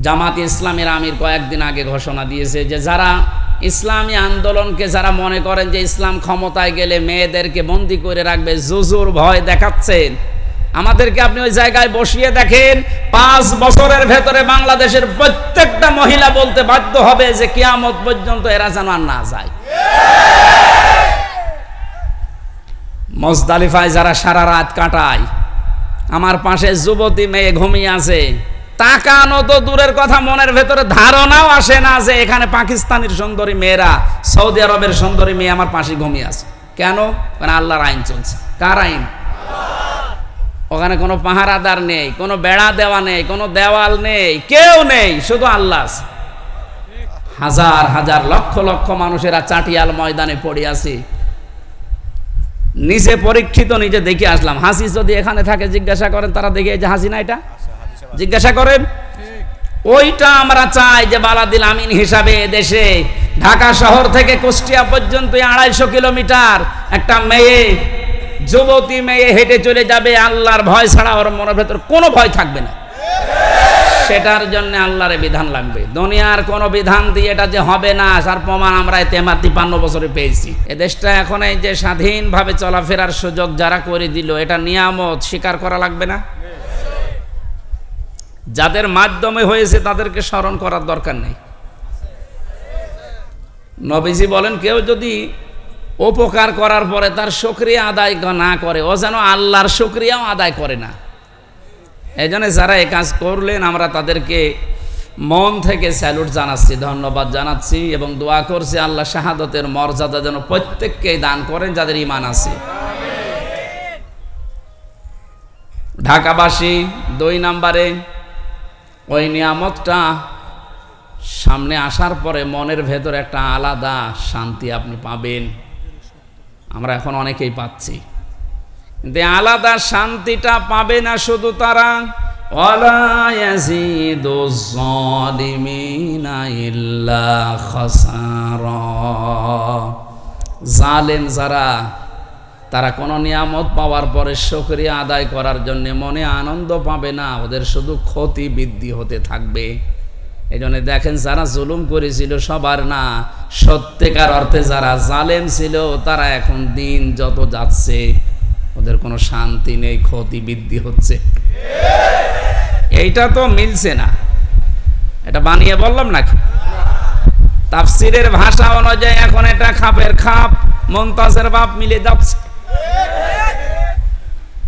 জামাত ইসলামের আমির কয়েকদিন আগে ঘোষণা দিয়েছে যে যারা ইসলামী আন্দোলনকে যারা মনে করেন যে ইসলাম ক্ষমতায় গেলে মেয়েদেরকে বন্দী করে রাখবে, জুজুর ভয় দেখাচ্ছেন। আমাদেরকে আপনি ওই জায়গায় বসিয়ে দেখেন, 5 বছরের ভেতরে বাংলাদেশের প্রত্যেকটা মহিলা বলতে বাধ্য হবে যে কিয়ামত পর্যন্ত এরা যেন আর না যায়। মুজদালিফায় যারা সারা রাত কাটায়, আমার পাশে যুবতী মেয়ে ঘুমিয়ে আছে, তাকানো তো দূরের কথা, মনের ভেতরে ধারণাও আসে না যে এখানে পাকিস্তানের সুন্দরী মেয়েরা, সৌদি আরবের সুন্দরী মেয়ে আমার পাশে ঘুমিয়ে আছে। কেন? কারণ আল্লাহর আইন চলছে। কার আইন? ওখানে কোনো পাহারাদার নেই, কোনো বেড়া দেওয়া নেই, কোনো দেওয়াল নেই, কেউ নেই, শুধু আল্লাহ। হাজার হাজার লক্ষ লক্ষ মানুষেরা চাটিয়াল ময়দানে পড়ে আছে। নিজে পরীক্ষিত, নিজে দেখে আসলাম। হাসি যদি এখানে থাকে জিজ্ঞাসা করেন, তারা দেখে যে হাসি না, এটা জিজ্ঞাসা করেন। ওইটা আমরা চাই যে বালাদিল আমিন হিসাবে দেশে ঢাকা শহর থেকে কুষ্টিয়া পর্যন্ত 250 কিলোমিটার একটা মেয়ে, যুবতী মেয়ে হেঁটে চলে যাবে, আল্লাহর ভয় ছাড়া ওর মনের ভেতর কোনো ভয় থাকবে না। সেটার জন্য আল্লাহর বিধান লাগবে। দুনিয়ার কোনো বিধান দিয়ে এটা যে হবে না, তার প্রমাণ আমরা 53 বছরে পেয়েছি। এ দেশটা এখন এই যে স্বাধীনভাবে চলাফেরার সুযোগ যারা করে দিল, এটা নিয়ামত, স্বীকার করা লাগবে না? যাদের মাধ্যমে হয়েছে তাদেরকে স্মরণ করার দরকার নেই। নবীজি বলেন, কেউ যদি উপকার করার পরে তার শুকরিয়া আদায় না করে, ও যেন আল্লাহর শুকরিয়াও আদায় করে না। এই জন্য যারা এই কাজ করলেন, আমরা তাদেরকে মন থেকে স্যালুট জানাচ্ছি, ধন্যবাদ জানাচ্ছি এবং দোয়া করছি আল্লাহ শাহাদতের মর্যাদা যেন প্রত্যেককেই দান করেন যাদের ঈমান আছে। ঢাকাবাসী 2 নম্বরে ওই নিয়ামতটা সামনে আসার পরে মনের ভেতর একটা আলাদা শান্তি আপনি পাবেন। আমরা এখন অনেকেই পাচ্ছি, কিন্তু আলাদা শান্তিটা পাবে না শুধু তারা, ওয়ালা ইয়াজিদুজ জালিমিনা ইল্লা খাসারা। জালেম যারা, তারা কোনো নিয়ামত পাওয়ার পরে শুকরিয়া আদায় করার জন্য মনে আনন্দ পাবে না, ওদের শুধু ক্ষতি বৃদ্ধি হতে থাকবে। এই জন্য দেখেন, যারা জুলুম করেছিল সবার না, সত্যিকার অর্থে যারা জালেম ছিল তারা এখন দিন যত যাচ্ছে ওদের কোনো শান্তি নেই, ক্ষতি বৃদ্ধি হচ্ছে। এইটা তো মিলছে না, এটা বানিয়ে বললাম নাকি? তাফসীরের ভাষা অনুযায়ী এখন এটা খাপের খাপ, মুনতাজের বাপ মিলে যাচ্ছে।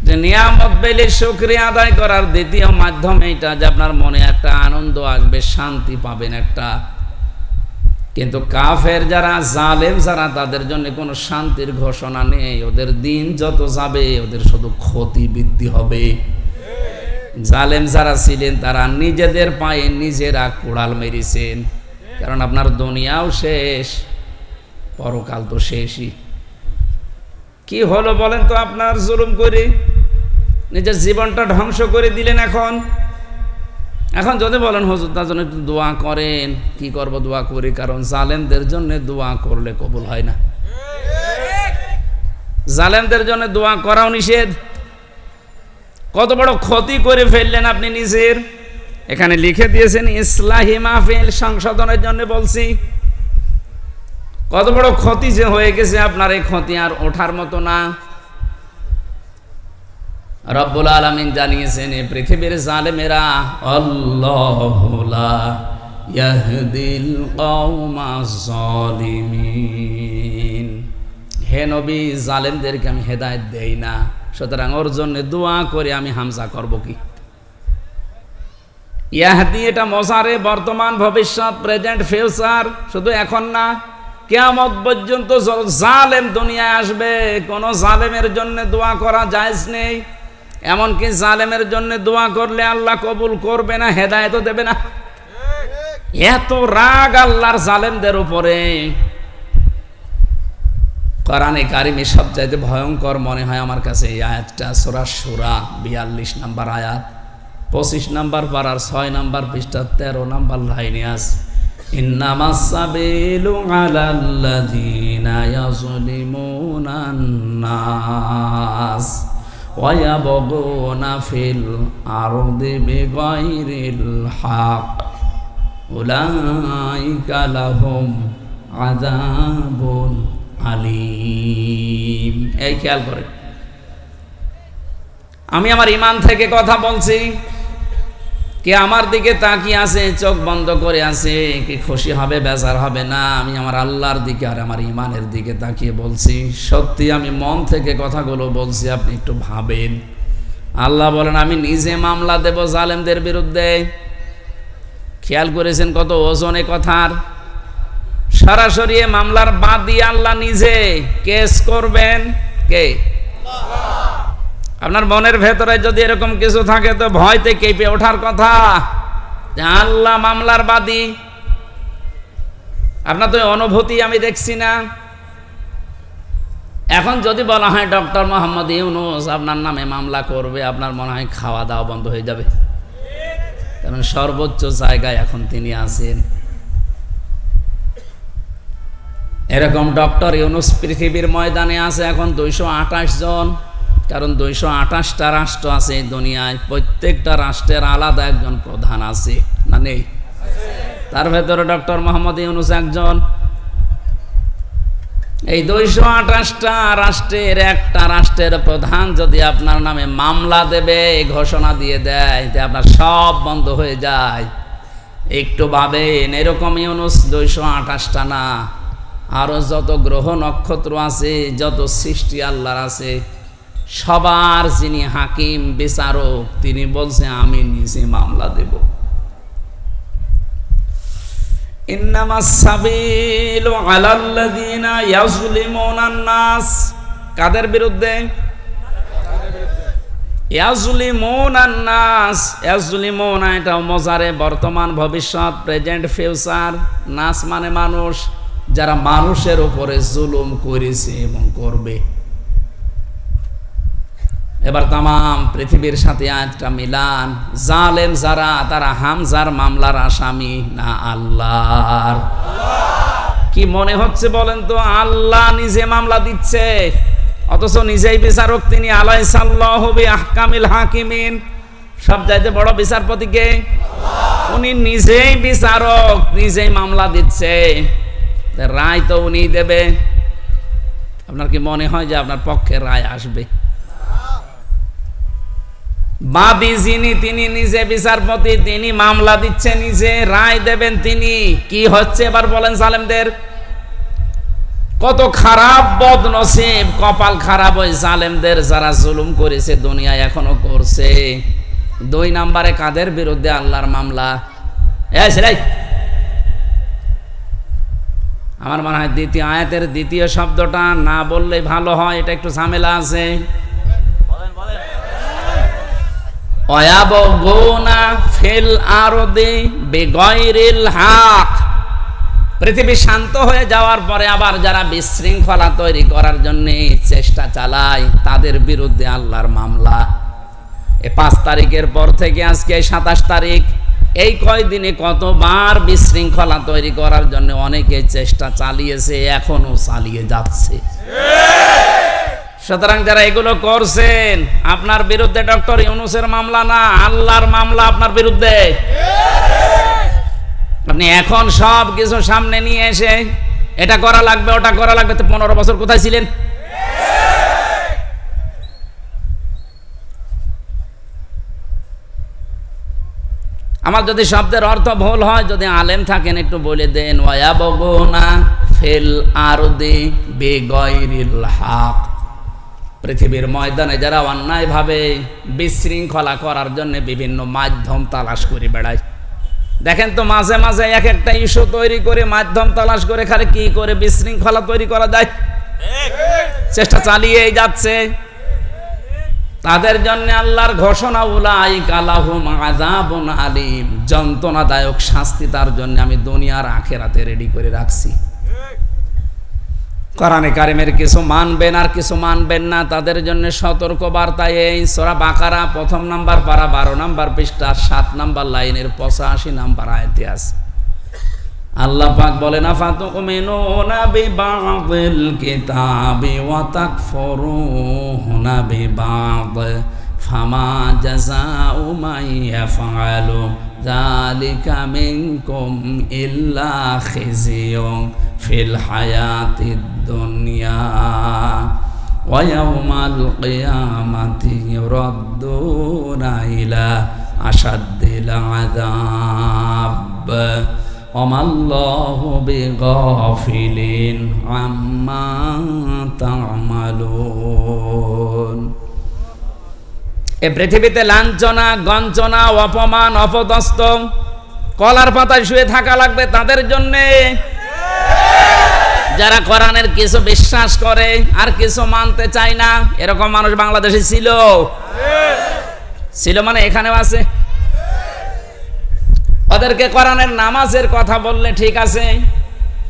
যে নিয়ামত পেলে শুকরিয়া আদায় করার দ্বিতীয় মাধ্যম এইটা, যে আপনার মনে একটা আনন্দ আসবে, শান্তি পাবেন একটা। কিন্তু কাফের যারা, জালেম যারা, তাদের জন্য কোনো শান্তির ঘোষণা নেই। ওদের দিন যত যাবে ওদের শুধু ক্ষতি বৃদ্ধি হবে। জালেম যারা ছিলেন তারা নিজেদের পায়ে নিজেরা কুড়াল মেরেছেন, কারণ আপনার দুনিয়াও শেষ, পরকাল তো শেষই। কি হলো বলেন তো আপনার জুলুম করে? নিজের জীবনটা ধ্বংস করে দিলেন। এখন যদি বলেন হুজুর তার জন্য একটু দোয়া করেন, কি করব দোয়া করি, কারণ জালেমদের জন্য দোয়া করলে কবুল হয় না। জালেমদের জন্য দোয়া করাও নিষেধ। কত বড় ক্ষতি করে ফেললেন আপনি নিজের। এখানে লিখে দিয়েছেন ইসলাহি মাহফিল, সংশোধনের জন্য বলছি। কত বড় ক্ষতি যে হয়ে গেছে আপনার, এই ক্ষতি আর ওঠার মতো না। রব্বুল আলামিন জানিয়েছেন, এই পৃথিবীর জালেমেরা আল্লাহু লা ইয়াহদিল কওমাজ জালিমিন। হে নবী, জালেমদেরকে আমি হেদায়েত দেই না, সুতরাং ওর জন্য দোয়া করে আমি হামজা করব কি? ইয়াহদি এটা মজারে, বর্তমান, ভবিষ্যৎ, প্রেজেন্ট, ফিউচার, শুধু এখন না, কিয়ামত পর্যন্ত জালেম দুনিয়ায় আসবে, কোন জালেমের জন্য দোয়া করা জায়েজ নেই। এমনকি জালেমের জন্য দোয়া করলে আল্লাহ কবুল করবে না, হেদায়েতও দেবে না। এত রাগ আল্লাহর জালেমদের উপরে। কোরআনে কারিমে সবচাইতে ভয়ঙ্কর মনে হয় আমার কাছে এই আয়াতটা, সূরা শূরা 42 নম্বর আয়াত, 25 নম্বর পারার 6 নম্বর পৃষ্ঠা 13 নম্বর লাইনে আছে, ইন্নামাস সাবিলু আলাল্লাযীনা ইয়াযলিমুনান নাস ওয়া ইয়াবগুনা ফিল আরদি বিগাইরিল হক উলাইকা লাহুম আযাবুন আলীম। এই খেয়াল করে, আমি আমার ঈমান থেকে কথা বলছি, কে আমার দিকে তাকিয়ে আছে, চোখ বন্ধ করে আছে, কি খুশি হবে বেজার হবে না, আমি আমার আল্লাহর দিকে আর আমার ঈমানের দিকে তাকিয়ে বলছি। সত্যি আমি মন থেকে কথাগুলো বলছি, আপনি একটু ভাবেন। আল্লাহ বলেন আমি নিজে মামলা দেব জালেমদের বিরুদ্ধে। খেয়াল করেছেন কত ওজনে কথার? সরাসরি মামলার বাদী আল্লাহ নিজে কেস করবেন। কে? আপনার মনের ভেতরে যদি এরকম কিছু থাকে তো ভয়তে কেঁপে ওঠার কথা যে আল্লাহ মামলার বাদী। আপনার তো অনুভূতি আমি দেখছি না। এখন যদি বলা হয় ডক্টর মোহাম্মদ ইউনূস আপনার নামে মামলা করবে, আপনার মনে হয় খাওয়া দাওয়া বন্ধ হয়ে যাবে, কারণ সর্বোচ্চ জায়গায় এখন তিনি আছেন। এরকম ডক্টর ইউনূস পৃথিবীর ময়দানে আছে এখন 228 জন, কারণ 228টা রাষ্ট্র আছে এই দুনিয়ায়, প্রত্যেকটা রাষ্ট্রের আলাদা একজন প্রধান আছে না নেই? তার ভেতরে ডক্টর মোহাম্মদ ইউনূস একজন। এই 228টা রাষ্ট্রের একটা রাষ্ট্রের প্রধান যদি আপনার নামে মামলা দেবে, ঘোষণা দিয়ে দেয়, যে আপনার সব বন্ধ হয়ে যায়, একটু ভাবেন। এরকম ইউনূস 228টা না, আরো যত গ্রহ নক্ষত্র আছে, যত সৃষ্টি আল্লাহর আছে, সবার যিনি হাকিম বিচারক, তিনি বলছে আমি নিজে মামলা দেব। ইন্নামাস সাবিলু আলাল্লাযিনা ইয়াজলিমুনান নাস। কাদের বিরুদ্ধে? ইয়াজলিমুনান নাস। ইয়াজলিমুনা এটা মজারে বর্তমান ভবিষ্যৎ, প্রেজেন্ট ফিউচার। নাস মানে মানুষ, যারা মানুষের উপরে জুলুম করেছে এবং করবে। এবার তামাম পৃথিবীর সাথে আজটা মিলান, জালেম যারা, তারা হামজার মামলার আসামি না আল্লাহর? কি মনে হচ্ছে বলেন তো? আল্লাহ নিজে মামলা দিচ্ছে, অথচ নিজেই বিচারক তিনি। আলাইসাল্লাহু বিআহকামিল হাকিমিন। সব চাইতে বড় বিচারপতি কে? উনি নিজেই বিচারক, নিজেই মামলা দিচ্ছে, রায় তো উনি দেবে। আপনার কি মনে হয় যে আপনার পক্ষে রায় আসবে? বাদী যিনি, তিনি নিজে বিচারপতি, তিনি মামলা দিচ্ছে নিজে, রায় দেবেন তিনি। কি হচ্ছে এবার বলেন জালেমদের? কত খারাপ বদনসিব, কপাল খারাপ ওই জালেমদের, যারা জুলুম করেছে দুনিয়ায় এখনো করছে। 2 নম্বরে কাদের বিরুদ্ধে আল্লাহর মামলা? আমার মনে হয় দ্বিতীয় আয়াতের দ্বিতীয় শব্দটা না বললে ভালো হয়, এটা একটু ঝামেলা আছে। ওয়ায়াবগুনা ফিল আরদি বিগাইরিল হক। পৃথিবী শান্ত হয়ে যাওয়ার পরে আবার যারা বিশৃঙ্খলা তৈরি করার জন্য চেষ্টা চালায়, তাদের বিরুদ্ধে আল্লাহর মামলা। এই 5 তারিখের পর থেকে আজকে 27 তারিখ, এই কয়দিনে কতবার বিশৃঙ্খলা তৈরি করার জন্য অনেকে চেষ্টা চালিয়েছে, এখনো চালিয়ে যাচ্ছে। সুতরাং যারা এগুলো করছেন, আপনার বিরুদ্ধে ডক্টর ইউনূসের মামলা না, আল্লাহর মামলা আপনার বিরুদ্ধে। আপনি এখন সব কিছু সামনে নিয়ে এসে এটা করা লাগবে, ওটা করা লাগবে, তো 15 বছর কোথায় ছিলেন? আমার যদি শব্দের অর্থ ভুল হয়, যদি আলেম থাকেন একটু বলে দেন। ওয়ায়াবগুনা ফিল আরদি বিগাইরিল হক। পৃথিবীর ময়দানে যারা অন্যায়ভাবে বিশৃঙ্খলা করার জন্য বিভিন্ন মাধ্যম তালাশ করে বেড়ায়। দেখেন তো মাঝে মাঝে এক একটা ইস্যু তৈরি করে মাধ্যম তালাশ করে খালি কি করে বিশৃঙ্খলা তৈরি করা যায়, চেষ্টা চালিয়েই যাচ্ছে। তাদের জন্য আল্লাহর ঘোষণা, উলাইকা লাহুম আযাবুন আলীম, যন্ত্রণাদায়ক শাস্তি তার জন্য আমি দুনিয়ার আখিরাতে রেডি করে রাখছি। কোরআনে কারিমের কিছু মানবেন আর কিছু মানবেন না, তাদের জন্য সতর্ক বার্তা এই সূরা বাকারা 1 নম্বর পারা 12 নম্বর পৃষ্ঠা 7 নম্বর লাইনের 85 নম্বর আয়াতে আছে। আল্লাহ পাক বলেন, আফাতুমিনুনা বিবাযিল কিতাবি ওয়া তাকফুরুনা বিবায ফামা জাযাউ মান ইয়াফআলু যালিকা মিনকুম ইল্লা খিজিয়ুন ফিল হায়াতিদ দুনিয়া ওয়া ইয়াউমাল কিয়ামাতি ইউরাদ্দুনা ইলা আশাদ্দিল আযাব ওমাল্লাহু বিগাফিলিন আম্মা তা'মালুন। এ পৃথিবীতে লাঞ্ছনা, গঞ্জনা, অপমান, অপদস্থ কলার পাতায় শুয়ে থাকা লাগবে তাদের জন্যে যারা কোরআনের কিছু বিশ্বাস করে আর কিছু মানতে চায় না। এরকম মানুষ বাংলাদেশে ছিল, মানে এখানেও আছে। ওদেরকে কোরআনের নামাজের কথা বললে ঠিক আছে,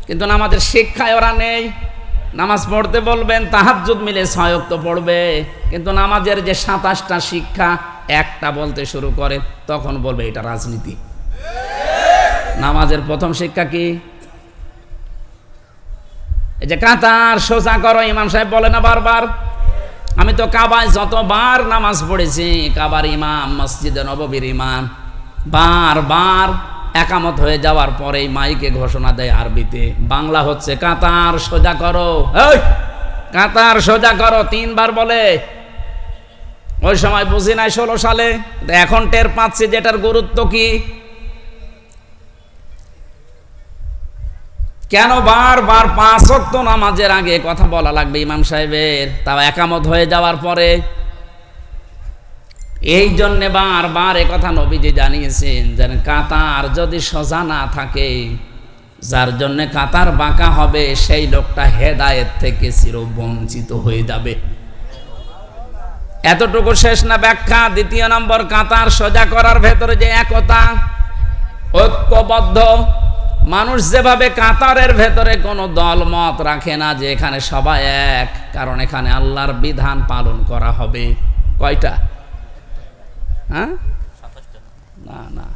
কিন্তু নামাজের শিক্ষায় ওরা নেই। নামাজ পড়তে বলবেন, তাহাজ্জুদ মিলে 6 ওয়াক্ত পড়বে, কিন্তু নামাজের যে 27টা শিক্ষা একটা বলতে শুরু করে তখন বলবে এটা রাজনীতি। নামাজের প্রথম শিক্ষা কি? এই যে কাতার সোজা করো, ইমাম সাহেব বলে না বারবার? আমি তো কাবায় যতবার নামাজ পড়েছি, কাবার ইমাম, মসজিদে নববীর ইমাম, বারবার একামত হয়ে যাওয়ার পরেই মাইকে ঘোষণা দেয় আরবিতে, বাংলা হচ্ছে কাতার সোজা করো, কাতার সোজা করো 3 বার বলে। ওই সময় বুঝি নাই 16 সালে, এখন টের পাচ্ছি যেটার গুরুত্ব কি। কেন বারবার 5 ওয়াক্ত নামাজের আগে কথা বলা লাগবে ইমাম সাহেবের, তাও একামত হয়ে যাওয়ার পরে? এই জন্য বারবার কথা নবীজি জানিয়েছেন যে কাতার যদি সোজা না থাকে, যার জন্য কাতার বাঁকা হবে, সেই লোকটা হেদায়েত থেকে চিরবঞ্চিত হয়ে যাবে। এতটুকু শেষ না ব্যাখ্যা? 2 নম্বর, কাতার সোজা করার ভেতরে যে একতা, ঐক্যবদ্ধ মানুষ, যেভাবে কাতারের ভেতরে কোনো দল মত রাখে না যে এখানে সবাই এক, কারণ এখানে আল্লাহর বিধান পালন করা হবে। কয়টা? হ্যাঁ, না,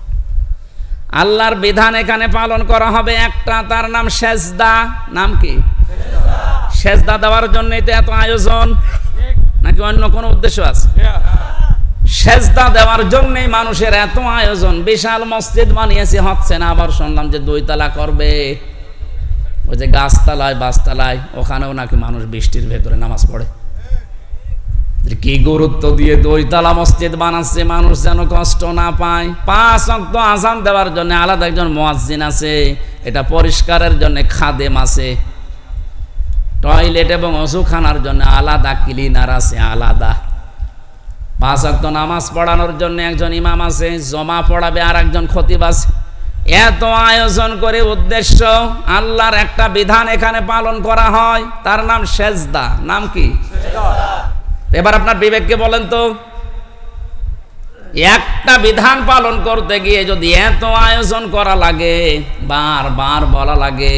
আল্লাহর বিধান এখানে পালন করা হবে একটা, তার নাম সেজদা। নাম কি? সেজদা দেওয়ার জন্যই তো এত আয়োজন, নাকি অন্য কোনো উদ্দেশ্য আছে? সেজদা দেওয়ার জন্যই মানুষের এত আয়োজন। বিশাল মসজিদ বানিয়েছে, হচ্ছে না। আবার শুনলাম যে 2 তলা করবে, ওই যে গাছতলায়, বাসতলায়, ওখানেও নাকি মানুষ বৃষ্টির ভেতরে নামাজ পড়ে। কি গুরুত্ব দিয়ে 2 তলা মসজিদ বানাচ্ছে, মানুষ যেন কষ্ট না পায়। 5 ওয়াক্ত আযান দেওয়ার জন্য আলাদা একজন মুয়াজ্জিন আছে, এটা পরিষ্কারের জন্য খাদেম আছে, টয়লেট এবং ওযুখানার জন্য আলাদা ক্লিনার আছে, আলাদা। 5 ওয়াক্ত নামাজ পড়ানোর জন্য একজন ইমাম আছে, জমা পড়াবে আর একজন খতিব আছে। এত আয়োজন করে উদ্দেশ্য আল্লাহর একটা বিধান এখানে পালন করা হয়, তার নাম সেজদা। নাম কি? এবার আপনার বিবেককে বলেন তো, একটা বিধান পালন করতে গিয়ে যদি এত আয়োজন করা লাগে, বারবার বলা লাগে,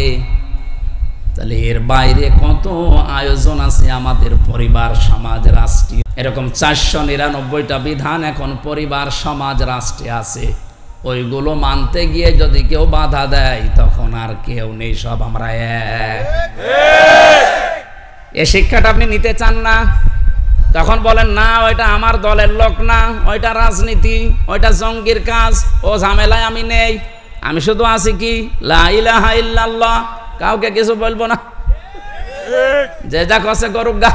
তাহলে এর বাইরে কত আয়োজন আছে আমাদের পরিবার, সমাজ, রাষ্ট্র। এরকম 499টা বিধান এখন পরিবার, সমাজ, রাষ্ট্রে আছে। ওইগুলো মানতে গিয়ে যদি কেউ বাধা দেয়, তখন আর কেউ নেই, সব আমরা এক। এই শিক্ষাটা আপনি নিতে চান না? তখন বলেন না, ওইটা আমার দলের লোক না, ওইটা রাজনীতি, ওইটা জঙ্গির কাজ, ও ঝামেলায় আমি নেই, আমি শুধু আছি কি লা ইলাহা ইল্লাল্লাহ, কাউকে কিছু বলবো না, যে যা কষে করুক গা।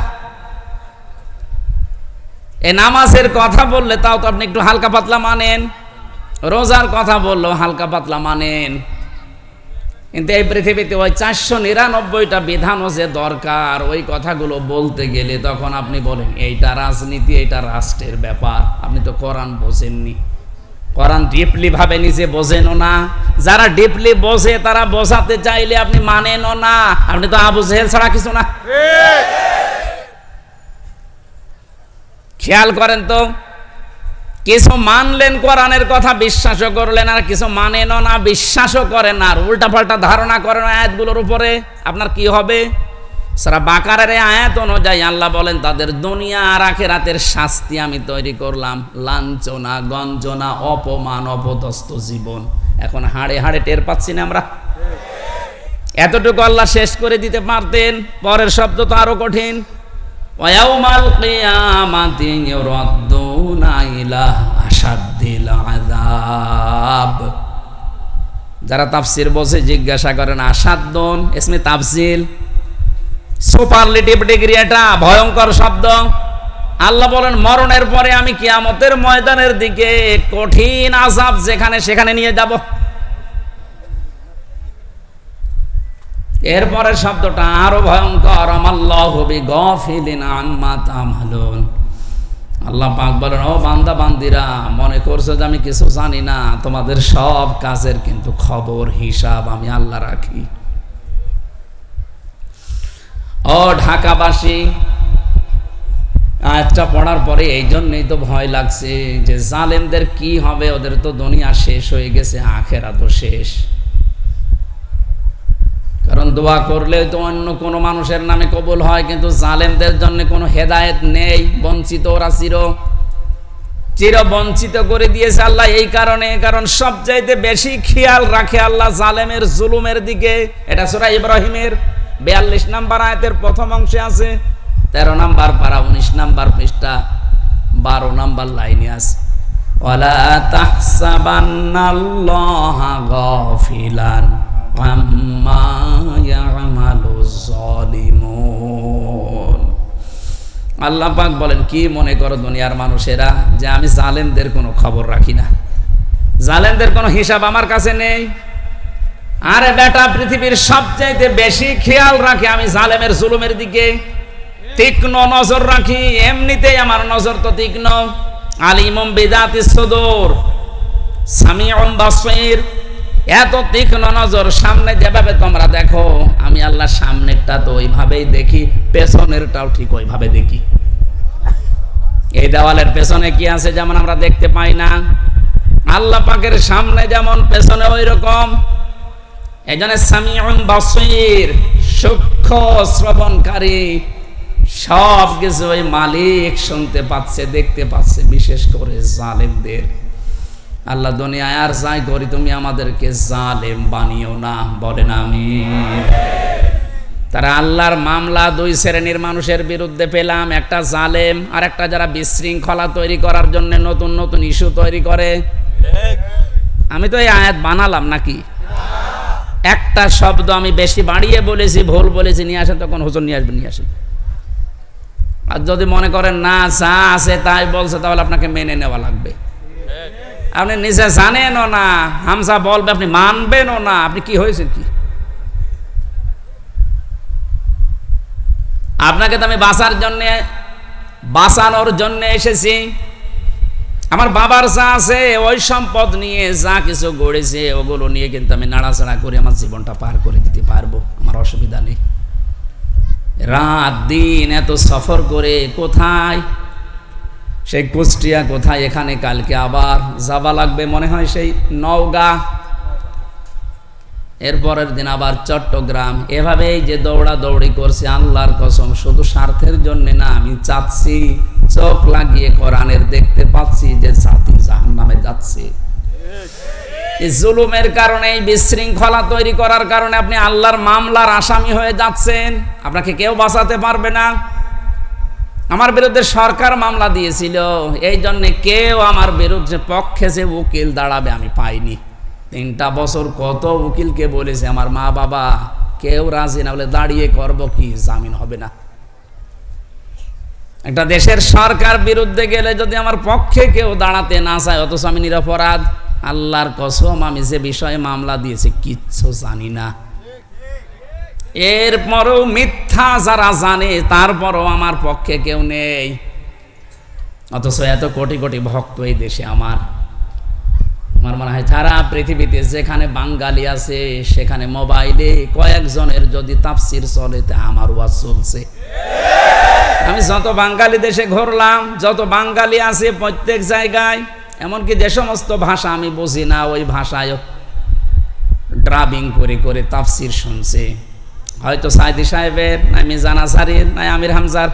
এই নামাজের কথা বললে তাও তো আপনি একটু হালকা পাতলা মানেন, রোজার কথা বললেও হালকা পাতলা মানেন, কিন্তু এই পৃথিবীতে ওই 499টা বিধানও যে দরকার, ওই কথাগুলো বলতে গেলে তখন আপনি বলেন এইটা রাজনীতি, এইটা রাষ্ট্রের ব্যাপার। আপনি তো কোরআন বোঝেননি, কোরআন ডিপলি ভাবে নিজে বোঝেনও না। যারা ডিপলি বোঝে তারা বোঝাতে চাইলে আপনি মানেনও না। আপনি তো আবু জেহেল ছাড়া কিছু না। খেয়াল করেন তো, কিছু মানলেন, কোরআনের কথা বিশ্বাসও করলেন, আর কিছু মানেনও না, বিশ্বাসও করেন না, আর উল্টাপাল্টা ধারণা করেন আয়াতগুলোর উপরে। আপনার কি হবে? সূরা বাকারার আয়াত অনুযায়ী আল্লাহ বলেন, তাদের দুনিয়া আর আখিরাতের শাস্তি আমি তৈরি করলাম, লাঞ্ছনা, গঞ্জনা, অপমান, অপদস্থ জীবন। এখন হাড়ে হাড়ে টের পাচ্ছি না আমরা? এতটুকু আল্লাহ শেষ করে দিতে পারতেন। পরের শব্দ তো আরো কঠিন, ওয়ায়াউমাল কিয়ামাতি ইউরাদ্দুনা ইলা আশাদ্দিল আযাব। যারা তাফসীর বসে জিজ্ঞাসা করেন আশাদ্দুন ইসমে তাফসীল, সুপারলেটিভ ডিগ্রি, এটা ভয়ঙ্কর শব্দ। আল্লাহ বলেন মরণের পরে আমি কিয়ামতের ময়দানের দিকে কঠিন আযাব যেখানে সেখানে নিয়ে যাব। এরপরের শব্দটা আরো ভয়ঙ্কর, আমাল্লাহু বিগাফিলিন আম্মা তা'মালুন। আল্লাহ পাক বলেন ও বান্দা বান্দিরা, মনে করছো যে আমি কিছু জানি না? তোমাদের সব কাজের কিন্তু খবর হিসাব আমি আল্লাহ রাখি। ও ঢাকাবাসী, আয়াতটা পড়ার পরে এই জন্যই তো ভয় লাগছে যে জালেমদের কি হবে, ওদের তো দুনিয়া শেষ হয়ে গেছে, আখিরাতও শেষ। কারণ দোয়া করলে তো অন্য কোনো মানুষের নামে কবুল হয়, কিন্তু জালেমদের জন্য কোনো হেদায়েত নেই, বঞ্চিত ওরা চির বঞ্চিত করে দিয়েছে আল্লাহ। এই কারণে, কারণ সবচাইতে বেশি খেয়াল রাখে আল্লাহ জালেমের জুলুমের দিকে। এটা সূরা ইব্রাহিমের 42 নম্বর আয়াতের প্রথম অংশে আছে, 13 নম্বর পারা 19 নম্বর পৃষ্ঠা 12 নম্বর লাইনে আছে, ওয়ালা তাহসাবান্নাল্লাহা গাফিলান আম্মা ইয়ামালুজ জালিমুন। আল্লাহ পাক বলেন কি মনে করো দুনিয়ার মানুষেরা যে আমি জালেমদের কোনো খবর রাখি না, জালেমদের কোনো হিসাব আমার কাছে নেই? আরে বেটা, পৃথিবীর সবচাইতে বেশি খেয়াল রাখি আমি জালেমের জুলুমের দিকে, তীক্ষ্ণ নজর রাখি। এমনিতেই আমার নজর তো তীক্ষ্ণ, আলিমুম বিযাতিস সুদূর সামিউম বাসীর। এত তীক্ষ্ণ নজর, সামনে যেভাবে তোমরা দেখো আমি আল্লাহ সামনেরটা তো ওইভাবেই দেখি, পেছনেরটাও ঠিক ওইভাবে দেখি। এই দেওয়ালের পেছনে কি আছে যেমন আমরা দেখতে পাই না, আল্লাহ পাকের সামনে যেমন পেছনে ওই রকম। এজন্য সামিউম বাসীর, সূক্ষ্ম শ্রবণকারী, সব কিছু ওই মালিক শুনতে পাচ্ছে, দেখতে পাচ্ছে, বিশেষ করে জালেমদের। আল্লাহ দুনিয়ায় আর যাই করি তুমি আমাদেরকে জালেম বানিও না, বলেন আমিন। তারা আল্লাহর মামলা দুই শ্রেণীর মানুষের বিরুদ্ধে পেলাম, একটা জালেম আর একটা যারা বিশৃঙ্খলা তৈরি করার জন্য নতুন নতুন ইস্যু তৈরি করে। আমি তো এই আয়াত বানালাম নাকি? একটা শব্দ আমি বেশি বাড়িয়ে বলেছি, ভুল বলেছি, নিয়ে আসেন, তখন হুজুর নিয়ে আসবেন, নিয়ে আসেন। আর যদি মনে করেন না যা আছে তাই বলছে, তাহলে আপনাকে মেনে নেওয়া লাগবে। আপনি নিজে জানেনও না, হামজা বলবে আপনি মানবেনও না, আপনি কি হয়েছেন কি? আপনাকে তো আমি বাঁচানোর জন্য এসেছি। আমার বাবার যা আছে ওই সম্পদ নিয়ে যা কিছু গড়েছে ওগুলো নিয়ে কিন্তু আমি নাড়াচাড়া করে আমার জীবনটা পার করে দিতে পারবো, আমার অসুবিধা নেই। রাত দিন এত সফর করে কোথায়, সেই কুষ্টিয়া, কোথায় এখানে, কালকে আবার যাবা লাগবে মনে হয় সেই নওগাঁ, এরপরের দিন আবার চট্টগ্রাম। এভাবেই যে দৌড়াদৌড়ি করছে, আল্লাহর কসম শুধু স্বার্থের জন্য না, আমি চাচ্ছি চোখ লাগিয়ে কোরআনের দেখতে পাচ্ছি যে জাতি জাহান্নামে যাচ্ছে। এই জুলুমের কারণে, এই বিশৃঙ্খলা তৈরি করার কারণে আপনি আল্লাহর মামলার আসামি হয়ে যাচ্ছেন, আপনাকে কেউ বাঁচাতে পারবে না। আমার বিরুদ্ধে সরকার মামলা দিয়েছিল, এই জন্য কেউ আমার বিরুদ্ধে পক্ষে যে উকিল দাঁড়াবে আমি পাইনি। 3টা বছর কত উকিলকে বলেছে, আমার মা বাবা কেউ রাজি না, বলে দাঁড়িয়ে করব কি, জামিন হবে না। একটা দেশের সরকার বিরুদ্ধে গেলে যদি আমার পক্ষে কেউ দাঁড়াতে না চায়, অথচ আমি নিরপরাধ, আল্লাহর কসম আমি যে বিষয়ে মামলা দিয়েছি কিচ্ছু জানি না। এরপরও মিথ্যা যারা জানে, তারপরও আমার পক্ষে কেউ নেই, অথচ এত কোটি কোটি ভক্ত এই দেশে। আমার মনে হয় সারা পৃথিবীতে যেখানে বাঙালি আছে সেখানে মোবাইলে কয়েকজনের যদি তাফসির চলে, তা আমার ওয়াজ চলছে। আমি যত বাঙালি দেশে ঘুরলাম, যত বাঙালি আছে প্রত্যেক জায়গায়, এমনকি যে সমস্ত ভাষা আমি বুঝি না ওই ভাষায় ড্রাবিং করে করে তাফসির শুনছে। হয়তো সাইদি সাহেবের, নাই মিজান আসারির, নাই আমির হামজার।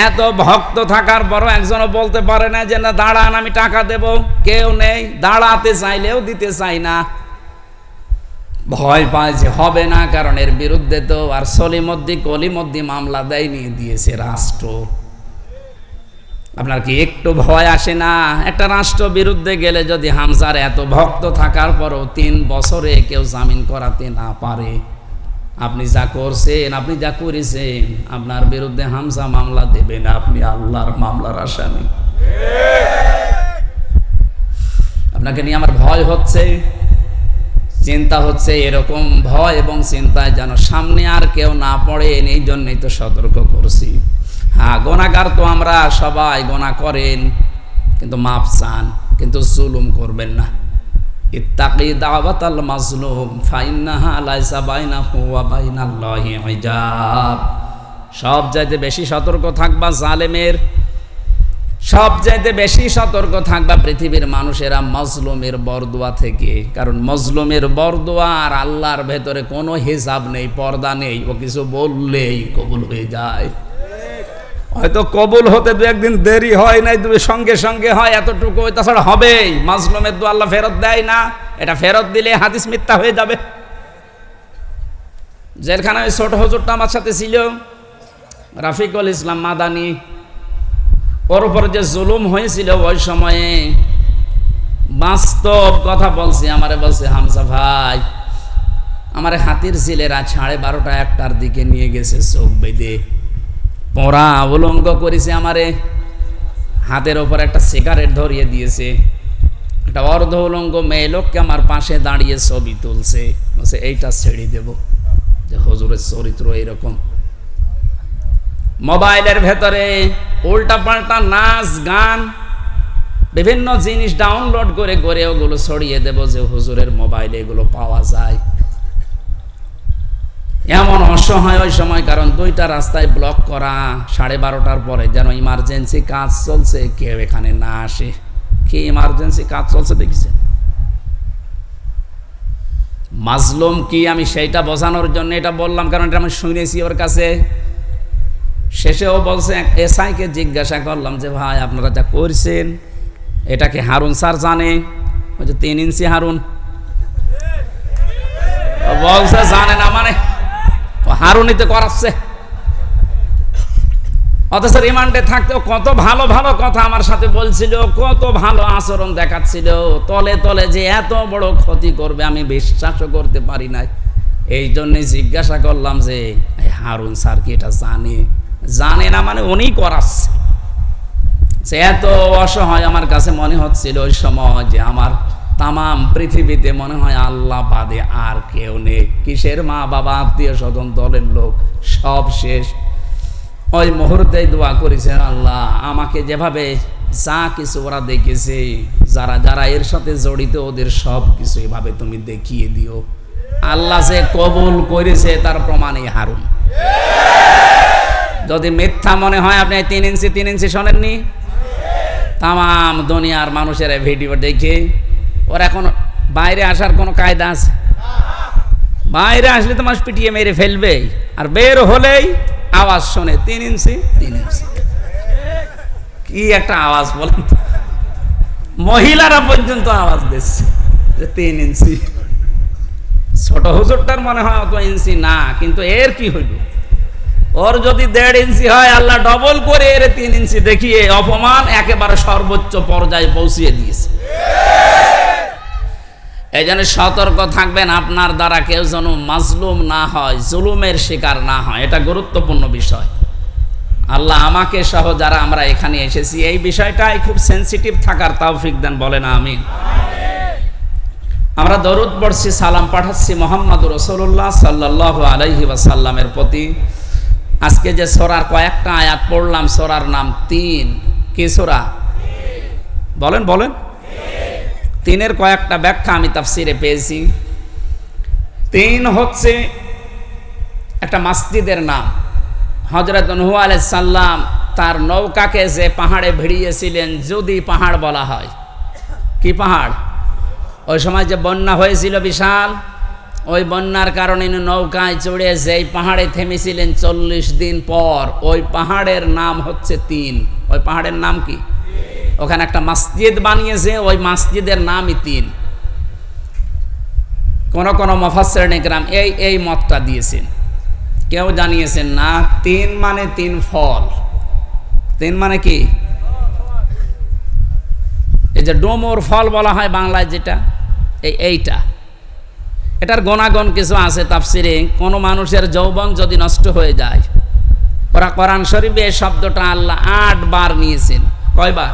এত ভক্ত থাকার পরও একজনও বলতে পারে না যে না দাঁড়ান আমি টাকা দেব, কেউ নেই, দাঁড়াতে চাইলেও দিতে চাই না, ভয় পায় যে হবে না, কারণ এর বিরুদ্ধে তো আর সলিমদ্দি কলিমদ্দি মামলা দেয়নি, দিয়েছে রাষ্ট্র। আপনার কি একটু ভয় আসে না? একটা রাষ্ট্র বিরুদ্ধে গেলে যদি হামজার এত ভক্ত থাকার পরও 3 বছরে কেউ জামিন করাতে না পারে, আপনি যা করছেন, আপনি যা করেছেন, আপনার বিরুদ্ধে হামজা মামলা দেবে না, আপনি আল্লাহর মামলার আসামি। আপনাকে নিয়ে আমার ভয় হচ্ছে, চিন্তা হচ্ছে, এরকম ভয় এবং চিন্তায় যেন সামনে আর কেউ না পড়েন, এই জন্যই তো সতর্ক করছি। হ্যাঁ, গুনাহগার তো আমরা সবাই, গুনাহ করেন, কিন্তু মাফ চান, কিন্তু জুলুম করবেন না। ইত্তাকি দাওয়াতাল মাজলুম ফাইন্নাহা লাইসা বাইনাহু ওয়া বাইনাল্লাহি হিজাব। সব চাইতে বেশি সতর্ক থাকবা জালেমের, সব চাইতে বেশি সতর্ক থাকবা পৃথিবীর মানুষেরা মাজলুমের বরদোয়া থেকে। কারণ মাজলুমের বরদোয়া আর আল্লাহর ভেতরে কোনো হিসাব নেই, পর্দা নেই, ও কিছু বললেই কবুল হয়ে যায়। হয়তো কবুল হতে 2-1 দিন দেরি হয় নাই, তুমি সঙ্গে সঙ্গে হয়, এতটুকু তাছাড়া হবেই। মাজলুমের দোয়া আল্লাহ ফেরত দেয় না, এটা ফেরত দিলে হাদিস মিথ্যা হয়ে যাবে। জেলখানায় ওই ছোট হুজুরটা আমার সাথে ছিল, রাফিকুল ইসলাম মাদানি, ওর উপর যে জুলুম হয়েছিল ওই সময়ে বাস্তব কথা বলছি। আমারে বলছে, হামজা ভাই, আমারে হাতির ছেলেরা 12:30-1টার দিকে নিয়ে গেছে, চোখ বেঁধে পড়া উলঙ্গ করেছে, আমারে হাতের ওপর একটা সিগারেট ধরিয়ে দিয়েছে, একটা অর্ধ উলঙ্গ মেয়ে লোককে আমার পাশে দাঁড়িয়ে ছবি তুলছে, বলছে এইটা ছেড়ে দেব, যে হুজুরের চরিত্র এরকম। মোবাইলের ভেতরে উল্টা পাল্টা নাচ গান বিভিন্ন জিনিস ডাউনলোড করে করে ওগুলো ছড়িয়ে দেব, যে হুজুরের মোবাইলে এগুলো পাওয়া যায়। এমন অসহায় ওই সময়, কারণ 2টা রাস্তায় ব্লক করা, 12:30টার পরে যেন ইমার্জেন্সি কাজ চলছে, কেউ এখানে না আসে। কি ইমার্জেন্সি কাজ চলছে দেখেছেন? মাজলুম কি আমি সেইটা বোঝানোর জন্য এটা বললাম, কারণ এটা আমি শুনেছি ওর কাছে। শেষেও বলছে, এসআইকে জিজ্ঞাসা করলাম যে ভাই আপনারা যা করছেন এটা কি হারুন স্যার জানে? বলছে 3 ইঞ্চি হারুন। বলছে জানে না মানে হারুনিতে করাচ্ছে। অথচ রিমান্ডে থাকতেও কত ভালো ভালো কথা আমার সাথে বলছিল, কত ভালো আচরণ দেখাচ্ছিল, তলে তলে যে এত বড় ক্ষতি করবে আমি বিশ্বাসও করতে পারি নাই। এই জন্যে জিজ্ঞাসা করলাম যে হারুন স্যার কি এটা জানে? জানে না মানে উনি করাচ্ছে। সে এত অসহায় আমার কাছে মনে হচ্ছিল ওই সময়, যে আমার তামাম পৃথিবীতে মনে হয় আল্লাহ বাদে আর কেউ নেই। কিসের মা বাবা, আত্মীয় স্বজন, দলের লোক সব শেষ। ওই মুহূর্তে দোয়া করেছেন, আল্লাহ আমাকে যেভাবে যা কিছু ওরা দেখেছে, যারা যারা এর সাথে জড়িত, ওদের সব কিছু এভাবে তুমি দেখিয়ে দিও। আল্লাহ যে কবুল করেছে তার প্রমাণই হারুন। যদি মিথ্যা মনে হয়, আপনি 3 ইঞ্চি শোনেননি? তামাম দুনিয়ার মানুষের ভিডিও দেখে ওর এখন বাইরে আসার কোনো কায়দা আছে? বাইরে আসলে তো মানুষ পিটিয়ে মেরে ফেলবে, আর বের হলেই আওয়াজ শোনে 3 ইঞ্চি। কি একটা আওয়াজ বলেন! মহিলারা পর্যন্ত আওয়াজ দিচ্ছে যে 3 ইঞ্চি। ছোট হুজুরটার মনে হয় অত ইঞ্চি না, কিন্তু এর কি হইল? ওর যদি 1.5 ইঞ্চি হয়, আল্লাহ ডবল করে এর 3 ইঞ্চি দেখিয়ে অপমান একেবারে সর্বোচ্চ পর্যায়ে পৌঁছিয়ে দিয়েছে। এই জন্য সতর্ক থাকবেন, আপনার দ্বারা কেউ যেন মাজলুম না হয়, জুলুমের শিকার না হয়, এটা গুরুত্বপূর্ণ বিষয়। আল্লাহ আমাকে সহ যারা আমরা এখানে এসেছি এই বিষয়টাই খুব সেনসিটিভ থাকার তৌফিক দেন, বলেন আমিন। আমরা দরুদ পড়ছি, সালাম পাঠাচ্ছি মুহাম্মদুর রাসূলুল্লাহ সাল্লাল্লাহু আলাইহি ওয়াসাল্লামের প্রতি। আজকে যে সূরার কয়েকটা আয়াত পড়লাম, সূরার নাম 3। কি সূরা? বলেন বলেন। 3-এর কয়েকটা ব্যাখ্যা আমি তাফসিরে পেয়েছি। 3 হচ্ছে একটা মসজিদের নাম। হযরত নূহ আলাইহিস সালাম তার নৌকাকে যে পাহাড়ে ভিড়িয়েছিলেন, যদি পাহাড় বলা হয়, কি পাহাড়? ওই সময় যে বন্যা হয়েছিল বিশাল, ওই বন্যার কারণে নৌকায় চড়ে যেই পাহাড়ে থেমেছিলেন 40 দিন পর, ওই পাহাড়ের নাম হচ্ছে 3। ওই পাহাড়ের নাম কি? ওখানে একটা মসজিদ বানিয়েছে, ওই মসজিদের নামই 3। কোন কোন মুফাসসিরিন ইকরাম এই মতটা দিয়েছেন। কেউ জানিয়েছেন না 3 মানে 3 ফল। 3 মানে কি? যে ডোমর ফল বলা হয় বাংলায় যেটা, এইটা, এটার গুণাগুণ কিছু আছে তাফসিরে। কোনো মানুষের যৌবন যদি নষ্ট হয়ে যায়, কোরআন শরীফে এই শব্দটা আল্লাহ 8 বার নিয়েছেন। কয়বার?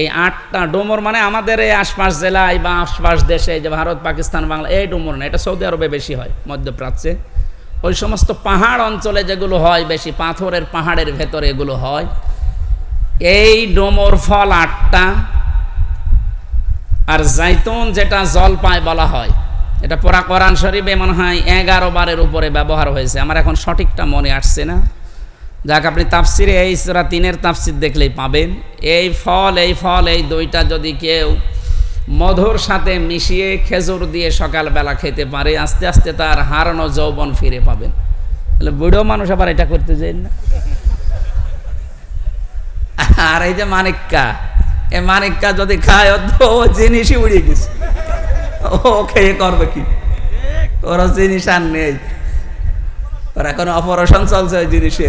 এই 8টা ডোমর মানে আমাদের এই আশপাশ জেলায় বা আশপাশ দেশে, যে ভারত, পাকিস্তান, বাংলা, এই ডোমর না, এটা সৌদি আরবে বেশি হয়, মধ্যপ্রাচ্যে ওই সমস্ত পাহাড় অঞ্চলে যেগুলো হয় বেশি, পাথরের পাহাড়ের ভেতরে এগুলো হয়। এই ডোমর ফল 8টা। আর জাইতুন যেটা জলপাই বলা হয়, এটা পুরা কোরআন শরীফে মনে হয় 11 বারের উপরে ব্যবহার হয়েছে, আমার এখন সঠিকটা মনে আসছে না। যাক, আপনি তাফসিরে এই সূরা 3-এর তাফসির দেখলেই পাবেন। এই ফল এই দুইটা যদি কেউ মধুর সাথে মিশিয়ে খেজুর দিয়ে সকালবেলা খেতে পারে, আস্তে আস্তে তার হারানো যৌবন ফিরে পাবেন। তাহলে বুড়ো মানুষ আবার এটা করতে চাই না। আর এই যে মানিক্কা, এই মানিক্কা যদি খায় তো ও জিনিসই উড়িয়ে গেছে, ও খেয়ে করবে কি? ওর জিনিস আর নেই, ওর এখন অপারেশন চলছে ওই জিনিসে।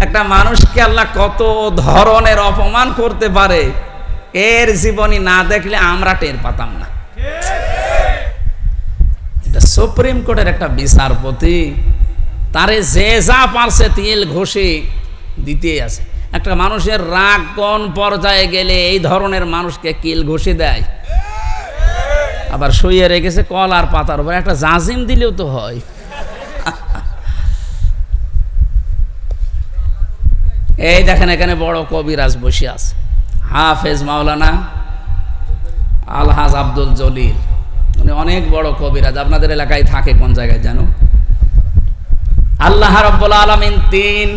একটা মানুষকে আল্লাহ কত ধরনের অপমান করতে পারে, এর জীবনী না দেখলে আমরা টের পাতাম না। এটা সুপ্রিম কোর্টের একটা বিচারপতি, তারে যে যা পারছে তিল ঘষে দিতেই আছে। একটা মানুষের রাগ কোন পর্যায়ে গেলে এই ধরনের মানুষকে কিল ঘষে দেয়, আবার শুয়ে রেখেছে কলার পাতার উপর, একটা জাজিম দিলেও তো হয়। এই দেখেন এখানে বড় কবিরাজ বসে আছে, হাফেজ মাওলানা আলহাজ আব্দুল জলিল, উনি অনেক বড় কবিরাজ, আপনাদের এলাকায় থাকে কোন জায়গায় জানো? আল্লাহ রাব্বুল আলামিন 3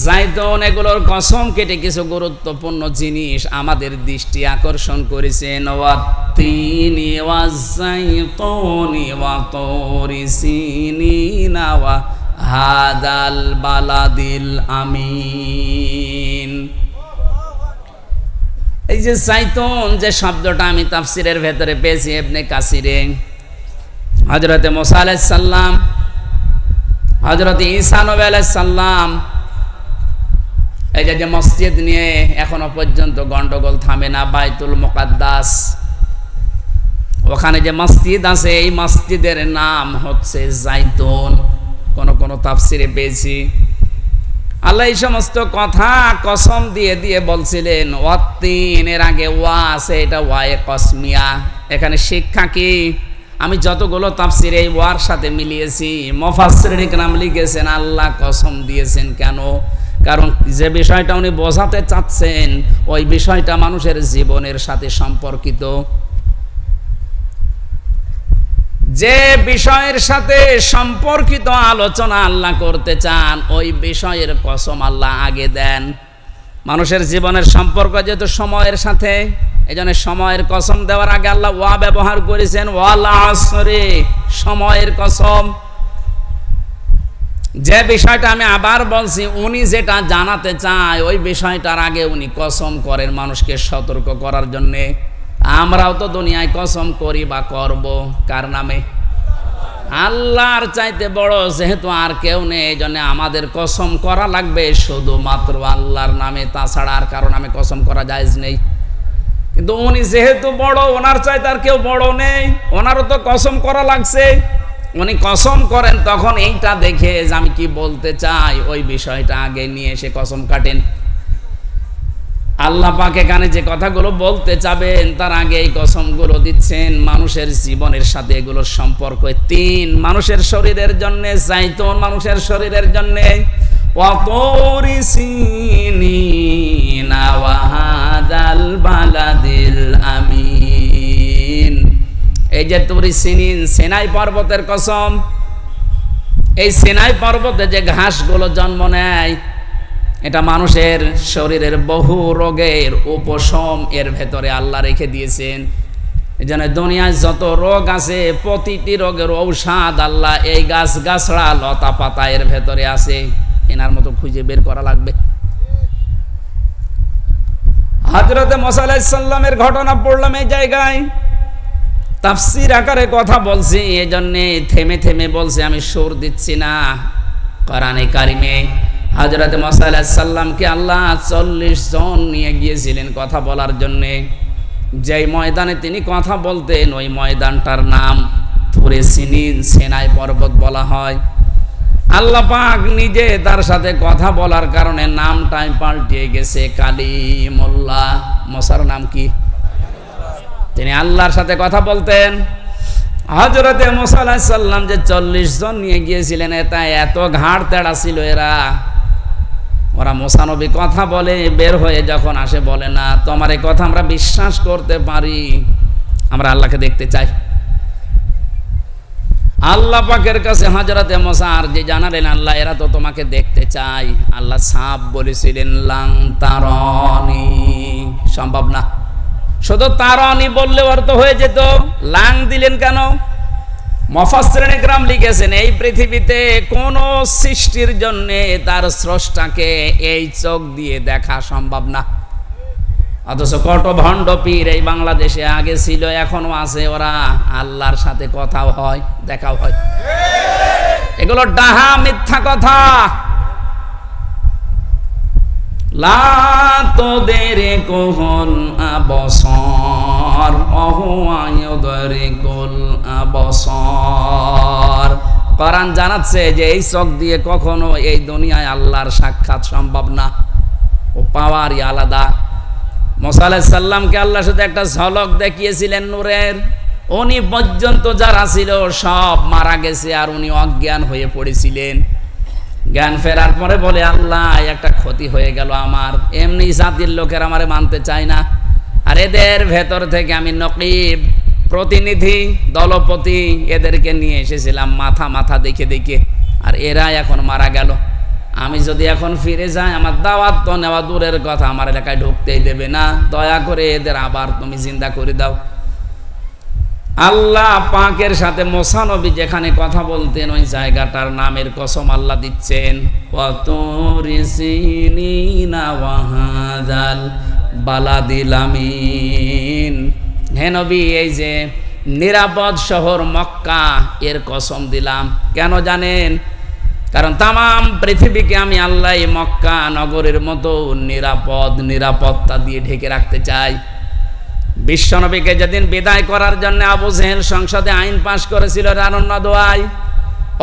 জাইতুন এগুলোর কসম কেটে কিছু গুরুত্বপূর্ণ জিনিস আমাদের দৃষ্টি আকর্ষণ করেছেন। ওয়াত-তিনি ওয়াজ-জাইতুনি ওয়া তুরি সিনিনা ওয়া হাদাল বালাদিল আমিন। এই যে জাইতুন যে শব্দটা আমি তাফসিরের ভেতরে পেয়েছি ইবনে কাসিরে, হযরতে মুসা আলাইহিস সালাম, হযরত ঈসা নবী আলাইহিস সালাম, এই যে মসজিদ নিয়ে এখনো পর্যন্ত গন্ডগোল থামে না, বাইতুল মুকাদ্দাস, ওখানে যে মসজিদ আছে এই মসজিদের নাম হচ্ছে জাইতুন। কোন তাফসিরে পেয়েছি আল্লাহ এই সমস্ত কথা কসম দিয়ে দিয়ে বলছিলেন। ওয়াত-তিন এর আগে ওয়া আছে, এটা ওয়ায়ে কসমিয়া। এখানে শিক্ষা কি? আমি যতগুলো তাফসিরে এই ওয়ার সাথে মিলিয়েছি, মুফাসসিরিন کرام লিখেছেন আল্লাহ কসম দিয়েছেন কেন? কারণ যে বিষয়টা উনি বোঝাতে চাচ্ছেন ওই বিষয়টা মানুষের জীবনের সাথে সম্পর্কিত। যে বিষয়ের সাথে সম্পর্কিত আলোচনা আল্লাহ করতে চান ওই বিষয়ের কসম আল্লাহ আগে দেন। মানুষের জীবনের সম্পর্ক যেহেতু সময়ের সাথে, এজন্য সময়ের কসম দেওয়ার আগে আল্লাহ ওয়া ব্যবহার করেছেন, ওয়াল আসরে, সময়ের কসম। যে বিষয়টা আমি আবার বলছি, উনি যেটা জানাতে চায় ওই বিষয়টার আগে উনি কসম করেন মানুষকে সতর্ক করার জন্যে। আমরাও তো দুনিয়ায় কসম করি বা করব কার নামে? আল্লাহর চাইতে বড় যেহেতু আর কেউ নেই, এই জন্য আমাদের কসম করা লাগবে শুধুমাত্র আল্লাহর নামে, তাছাড়া আর কারো নামে কসম করা জায়েজ নেই। কিন্তু উনি যেহেতু বড়, ওনার চাইতে আর কেউ বড় নেই, ওনারও তো কসম করা লাগছে। উনি কসম করেন তখন এইটা দেখে যে আমি কি বলতে চাই ওই বিষয়টা আগে নিয়ে এসে কসম কাটেন। আল্লাহ পাক এখানে যে কথাগুলো বলতে চাবেন তার আগে এই কসমগুলো দিচ্ছেন মানুষের জীবনের সাথে, এগুলোর সম্পর্ক। 3 মানুষের শরীরের জন্য জাইতুন, মানুষের শরীরের জন্য ওয়া তুরি সিনিনা ওয়া হাদাল বালাদিল আমিন। এই যে তুরি সিনিন, সিনাই পর্বতের কসম। এই সিনাই পর্বতে যে ঘাসগুলো জন্ম নেয় এটা মানুষের শরীরের বহু রোগের উপশম এর ভেতরে আল্লাহ রেখে দিয়েছেন। এই জন্য দুনিয়ায় যত রোগ আছে প্রতিটি রোগের ঔষধ আল্লাহ এই গাছ গাছড়া লতা পাতা এর ভেতরে আছে। এনার মতো খুঁজে বের করা লাগবে। হযরতে মুসা আলাইহিস সালামের ঘটনা পড়লাম এই জায়গায়, তাফসীর আকারে কথা বলছি, এই জন্য থেমে থেমে বলছি, আমি সুর দিচ্ছি না। কোরআনে কারিমে হযরত মুসা আলাইহিস সালামকে আল্লাহ 40 জন নিয়ে গিয়েছিলেন কথা বলার জন্য। যেই ময়দানে তিনি কথা বলতেন ওই ময়দানটার নাম তুরে সিনিন, সিনাই পর্বত বলা হয়। আল্লাহ পাক নিজে তার সাথে কথা বলার কারণে নামটাই পাল্টে গেছে কালিমুল্লাহ। মুসার নাম কি? তিনি আল্লাহর সাথে কথা বলতেন। হযরতে মুসা আলাইহিস সালাম যে 40 জন নিয়ে গিয়েছিলেন, এটা এত ঘাড় তেড়া ছিল ওরা মুসা নবী কথা বলে বের হয়ে যখন আসে বলে না তোমার এই কথা আমরা বিশ্বাস করতে পারি, আমরা আল্লাহকে দেখতে চাই। আল্লাহ পাকের কাছে হযরতে মুসা আর যে জানালেন আল্লাহ এরা তো তোমাকে দেখতে চাই। আল্লাহ সাফ বলেছিলেন লাং তারানি, সম্ভব না। শুধু তারানি বললে অর্থ হয়ে যেত, লাং দিলেন কেন? মুফাসসিরিনে কেরাম লিখেছেন এই পৃথিবীতে কোন সৃষ্টির জন্য তার স্রষ্টাকে এই চোখ দিয়ে দেখা সম্ভব না। অথচ কত ভণ্ড পীর এই বাংলাদেশে আগে ছিল, এখনো আছে, ওরা আল্লাহর সাথে কথাও হয়, দেখাও হয়। এগুলো ডাহা মিথ্যা কথা। লা তোদেরে কোহল আবসর অহুয়া ইউদরিকুল আবসর। কোরআন জানাচ্ছে যে এই চোখ দিয়ে কখনো এই দুনিয়ায় আল্লাহর সাক্ষাৎ সম্ভব না, ও পাওয়ারই আলাদা। মুসা আলাইহিস সালামকে আল্লাহর সাথে একটা ঝলক দেখিয়েছিলেন নূরের, উনি পর্যন্ত যারা ছিল সব মারা গেছে আর উনি অজ্ঞান হয়ে পড়েছিলেন। জ্ঞান ফেরার পরে বলে আল্লাহ একটা ক্ষতি হয়ে গেল আমার, এমনি জাতির লোকের আমারে মানতে চায় না, আর এদের ভেতর থেকে আমি নকিব প্রতিনিধি দলপতি এদেরকে নিয়ে এসেছিলাম মাথা মাথা দেখে দেখে, আর এরা এখন মারা গেল। আমি যদি এখন ফিরে যাই আমার দাওয়াত তো নেওয়া দূরের কথা, আমার এলাকায় ঢুকতেই দেবে না, দয়া করে এদের আবার তুমি জিন্দা করে দাও। আল্লাহ পাকের সাথে মুসা নবী যেখানে কথা বলতেন ওই জায়গাটার নামের কসম আল্লাহ দিচ্ছেন, ওয়াতুরি সিনিনা ওয়া হাযাল বালাদিল আমিন। হে নবী এই যে নিরাপদ শহর মক্কা এর কসম দিলাম। কেন জানেন? কারণ তামাম পৃথিবীকে আমি আল্লাহ মক্কা নগরের মতো নিরাপত্তা দিয়ে ঢেকে রাখতে চাই। বিশ্বনবীকে যেদিন বিদায় করার জন্য আবু জেহেল সংসদে আইন পাশ করেছিল রানন্না দোয়ায়,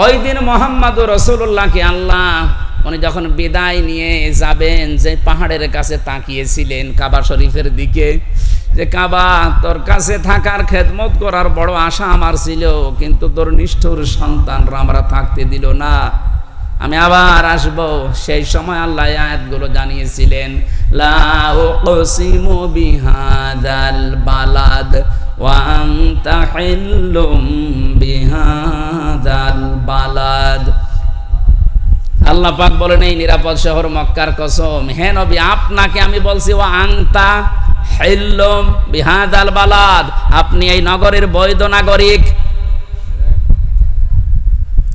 ওই দিন মুহাম্মদুর রাসূলুল্লাহকে আল্লাহ উনি যখন বিদায় নিয়ে যাবেন যে পাহাড়ের কাছে তাকিয়েছিলেন কাবা শরীফের দিকে, যে কাবা তোর কাছে থাকার খেদমত করার বড় আশা আমার ছিল, কিন্তু তোর নিষ্ঠুর সন্তানরা আমরা থাকতে দিল না, আমি আবার আসব। সেই সময় আল্লাহ আয়াতগুলো জানিয়েছিলেন, লা উকসিমু বিহাদাল বালাদ ওয়া আনতা হিল্লুম বিহাদাল বালাদ। আল্লাহ পাক বলেন এই নিরাপদ শহর মক্কার কসম, হে নবী আপনাকে আমি বলছি ওয়া আনতা হিল্লুম বিহাদাল বালাদ, আপনি এই নগরের বৈধ নাগরিক।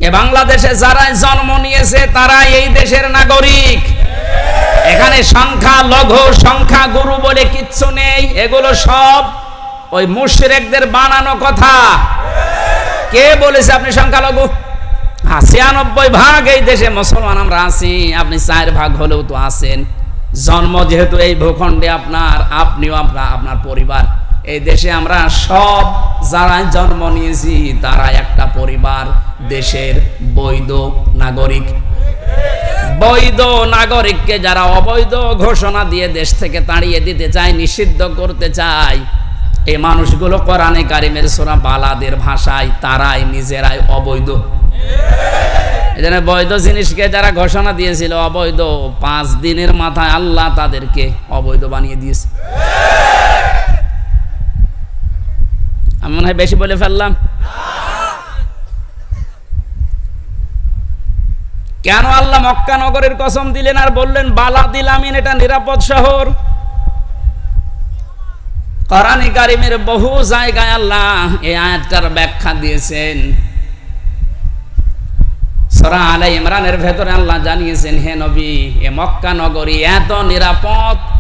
এ বাংলাদেশে যারা জন্ম নিয়েছে তারা এই দেশের নাগরিক। এখানে সংখ্যা লঘু সংখ্যা গুরু বলে কিচ্ছু নেই, এগুলো সব ওই মুশরিকদের বানানো কথা। কে বলেছে আপনি সংখ্যালঘু? 96% এই দেশে মুসলমান আমরা আছি, আপনি 4 ভাগ হলেও তো আছেন। জন্ম যেহেতু এই ভূখণ্ডে আপনার, আপনিও আপনার পরিবার, এই দেশে আমরা সব যারা জন্ম নিয়েছি তারা একটা পরিবার, দেশের বৈধ নাগরিক। বৈধ নাগরিককে যারা অবৈধ ঘোষণা দিয়ে দেশ থেকে তাড়িয়ে দিতে চায়, নিষিদ্ধ করতে চায়, এই মানুষগুলো কোরআনে কারিমের সূরা বালাদের ভাষায় তারাই নিজেরাই অবৈধ। এজন্য বৈধ জিনিসকে যারা ঘোষণা দিয়েছিল অবৈধ, 5 দিনের মাথায় আল্লাহ তাদেরকে অবৈধ বানিয়ে দিয়েছে। আমি মনে হয় বেশি বলে ফেললাম। কেন আল্লাহ মক্কা নগরের কসম দিলেন আর বললেন বালাদিল আমিন, এটা নিরাপদ শহর? কোরআনে কারিমের বহু জায়গায় আল্লাহ এই আয়াতটার ব্যাখ্যা দিয়েছেন। সূরা আলে ইমরানের ভেতরে আল্লাহ জানিয়েছেন, হে নবী এ মক্কা নগরী এত